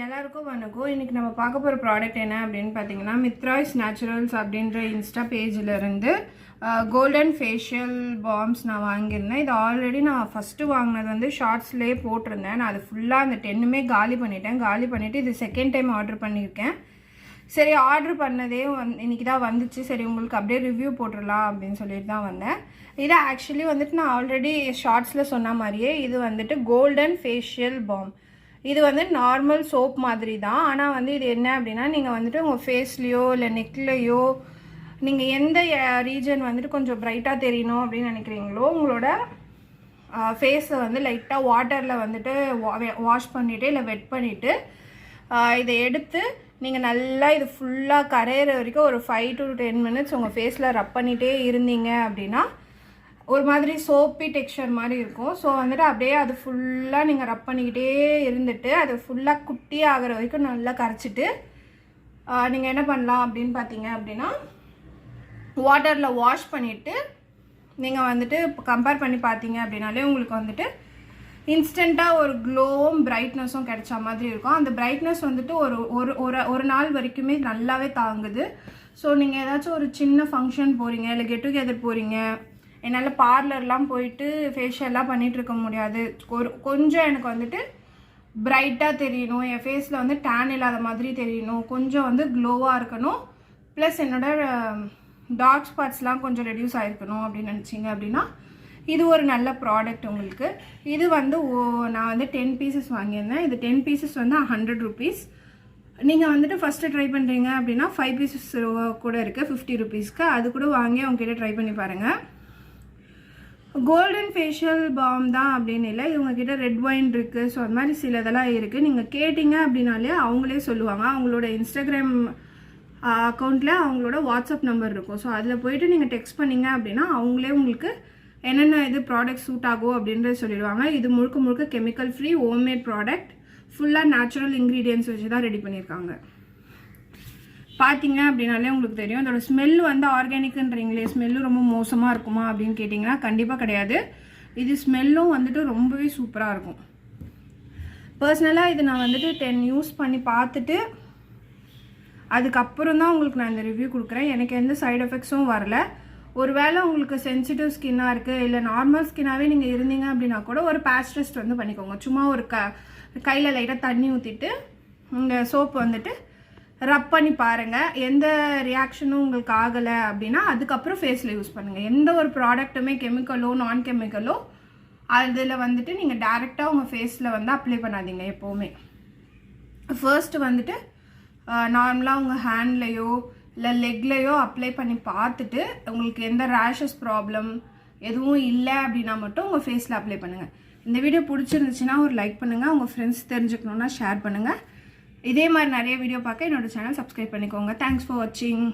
எல்லாருக்கும் வணக்கம். இன்றைக்கி நம்ம பார்க்க போகிற ப்ராடக்ட் என்ன அப்படின்னு பார்த்தீங்கன்னா, மித்ராய்ஸ் நேச்சுரல்ஸ் அப்படின்ற இன்ஸ்டா பேஜிலேருந்து கோல்டன் ஃபேஷியல் பாம்ஸ் நான் வாங்கியிருந்தேன். இது ஆல்ரெடி நான் ஃபஸ்ட்டு வாங்கினது வந்து ஷார்ட்ஸ்லேயே போட்டிருந்தேன். நான் அது ஃபுல்லாக அந்த 10மே காலி பண்ணிவிட்டு இது செகண்ட் டைம் ஆர்டர் பண்ணியிருக்கேன். சரி, ஆர்டர் பண்ணதே இன்றைக்கி தான் வந்துச்சு. சரி, உங்களுக்கு அப்படியே ரிவ்யூ போட்டுடலாம் அப்படின்னு சொல்லிட்டு தான் வந்தேன். இது ஆக்சுவலி வந்துட்டு நான் ஆல்ரெடி ஷார்ட்ஸில் சொன்ன மாதிரியே இது வந்துட்டு கோல்டன் ஃபேஷியல் பாம். இது வந்து நார்மல் சோப் மாதிரி தான். ஆனால் வந்து இது என்ன அப்படின்னா, நீங்கள் வந்துட்டு உங்கள் ஃபேஸ்லேயோ இல்லை நெக்லேயோ நீங்கள் எந்த ரீஜன் வந்துட்டு கொஞ்சம் ப்ரைட்டாக தெரியணும் அப்படின்னு நினைக்கிறீங்களோ, உங்களோட ஃபேஸை வந்து லைட்டாக வாட்டரில் வந்துட்டு வாஷ் பண்ணிவிட்டு இல்லை வெட் பண்ணிவிட்டு இதை எடுத்து நீங்கள் நல்லா இது ஃபுல்லாக கரையிற வரைக்கும் ஒரு 5 to 10 minutes உங்கள் ஃபேஸில் ரப் பண்ணிகிட்டே இருந்தீங்க அப்படின்னா ஒரு மாதிரி சோப்பி டெக்ஸ்சர் மாதிரி இருக்கும். ஸோ வந்துட்டு அப்படியே அது ஃபுல்லாக நீங்கள் ரப் பண்ணிக்கிட்டே இருந்துட்டு அது ஃபுல்லாக குட்டி ஆகிற வரைக்கும் நல்லா கரைச்சிட்டு நீங்கள் என்ன பண்ணலாம் அப்படின்னு பார்த்தீங்க அப்படின்னா, வாட்டரில் வாஷ் பண்ணிவிட்டு நீங்கள் வந்துட்டு கம்பேர் பண்ணி பார்த்தீங்க அப்படின்னாலே உங்களுக்கு வந்துட்டு இன்ஸ்டண்ட்டாக ஒரு க்ளோவும் பிரைட்னஸும் கிடைச்ச மாதிரி இருக்கும். அந்த பிரைட்னஸ் வந்துட்டு ஒரு நாள் வரைக்குமே நல்லாவே தாங்குது. ஸோ நீங்கள் ஏதாச்சும் ஒரு சின்ன ஃபங்க்ஷன் போகிறீங்க இல்லை கெட் டுகெதர் போகிறீங்க, என்னால் பார்லர்லாம் போயிட்டு ஃபேஷியல்லாம் பண்ணிகிட்ருக்க முடியாது, கொஞ்சம் எனக்கு வந்துட்டு பிரைட்டாக தெரியணும், என் ஃபேஸில் வந்து டேன் இல்லாத மாதிரி தெரியணும், கொஞ்சம் வந்து க்ளோவாக இருக்கணும், ப்ளஸ் என்னோடய டார்க் ஸ்பாட்ஸ்லாம் கொஞ்சம் ரெடியூஸ் ஆகிருக்கணும் அப்படின்னு நினச்சிங்க அப்படின்னா இது ஒரு நல்ல ப்ராடக்ட் உங்களுக்கு. இது வந்து நான் வந்து 10 pieces வாங்கியிருந்தேன். இது 10 pieces வந்து 100 rupees. நீங்கள் வந்துட்டு ஃபஸ்ட்டு ட்ரை பண்ணுறீங்க அப்படின்னா 5 pieces கூட இருக்குது 50 rupeesக்கு. அது கூட வாங்கி அவங்ககிட்ட ட்ரை பண்ணி பாருங்கள். கோல்டன் ஃபேஷியல் பாம் தான் அப்படின்னு இல்லை, இவங்ககிட்ட ரெட் ஒயின் இருக்குது. ஸோ அது மாதிரி சில இதெல்லாம் இருக்குது. நீங்கள் கேட்டிங்க அப்படின்னாலே அவங்களே சொல்லுவாங்க. அவங்களோட இன்ஸ்டாகிராம் அக்கௌண்ட்டில் அவங்களோட வாட்ஸ்அப் நம்பர் இருக்கும். ஸோ அதில் போயிட்டு நீங்கள் டெக்ஸ்ட் பண்ணிங்க அப்படின்னா அவங்களே உங்களுக்கு என்னென்ன இது ப்ராடக்ட் சூட் ஆகும் அப்படின்றத சொல்லிடுவாங்க. இது முழுக்க கெமிக்கல் ஃப்ரீ ஹோம்மேட் ப்ராடக்ட், ஃபுல்லாக நேச்சுரல் இன்க்ரீடியன்ஸ் வச்சு தான் ரெடி பண்ணியிருக்காங்க. பார்த்தீங்க அப்படின்னாலே உங்களுக்கு தெரியும். அதோட ஸ்மெல் வந்து ஆர்கானிக்குன்றீங்களே, ஸ்மெல்லும் ரொம்ப மோசமாக இருக்குமா அப்படின்னு கேட்டிங்கன்னா கண்டிப்பாக கிடையாது. இது ஸ்மெல்லும் வந்துட்டு ரொம்பவே சூப்பராக இருக்கும். பர்சனலாக இது நான் வந்துட்டு 10 யூஸ் பண்ணி பார்த்துட்டு அதுக்கப்புறம் தான் உங்களுக்கு நான் இந்த ரிவ்யூ கொடுக்குறேன். எனக்கு எந்த சைடு எஃபெக்ட்ஸும் வரல. ஒருவேளை உங்களுக்கு சென்சிட்டிவ் ஸ்கின்னாக இருக்குது இல்லை நார்மல் ஸ்கின்னாகவே நீங்கள் இருந்தீங்க அப்படின்னா கூட ஒரு பேட்ச் டெஸ்ட் வந்து பண்ணிக்கோங்க. சும்மா ஒரு கையில் லைட்டாக தண்ணி ஊற்றிட்டு உங்கள் சோப்பு வந்துட்டு ரப் பண்ணி பாருங்கள். எந்த ரியாக்ஷனும் உங்களுக்கு ஆகலை அப்படின்னா அதுக்கப்புறம் ஃபேஸில் யூஸ் பண்ணுங்கள். எந்த ஒரு ப்ராடக்ட்டுமே கெமிக்கலோ நான் கெமிக்கலோ அதில் வந்துட்டு நீங்கள் டேரெக்டாக உங்கள் ஃபேஸில் வந்து அப்ளை பண்ணாதீங்க. எப்போவுமே ஃபர்ஸ்ட்டு வந்துட்டு நார்மலாக உங்கள் ஹேண்ட்லேயோ இல்லை லெக்லேயோ அப்ளை பண்ணி பார்த்துட்டு உங்களுக்கு எந்த ரேஷஸ் ப்ராப்ளம் எதுவும் இல்லை அப்படின்னா மட்டும் உங்கள் ஃபேஸில் அப்ளை பண்ணுங்கள். இந்த வீடியோ பிடிச்சிருந்துச்சுன்னா ஒரு லைக் பண்ணுங்கள். உங்கள் ஃப்ரெண்ட்ஸ் தெரிஞ்சுக்கணுன்னா ஷேர் பண்ணுங்கள். இதே மாதிரி நிறைய வீடியோ பார்க்க என்னோடய சேனல் சப்ஸ்கிரைப் பண்ணிக்கோங்க. தேங்க்ஸ் ஃபார் வாட்சிங்.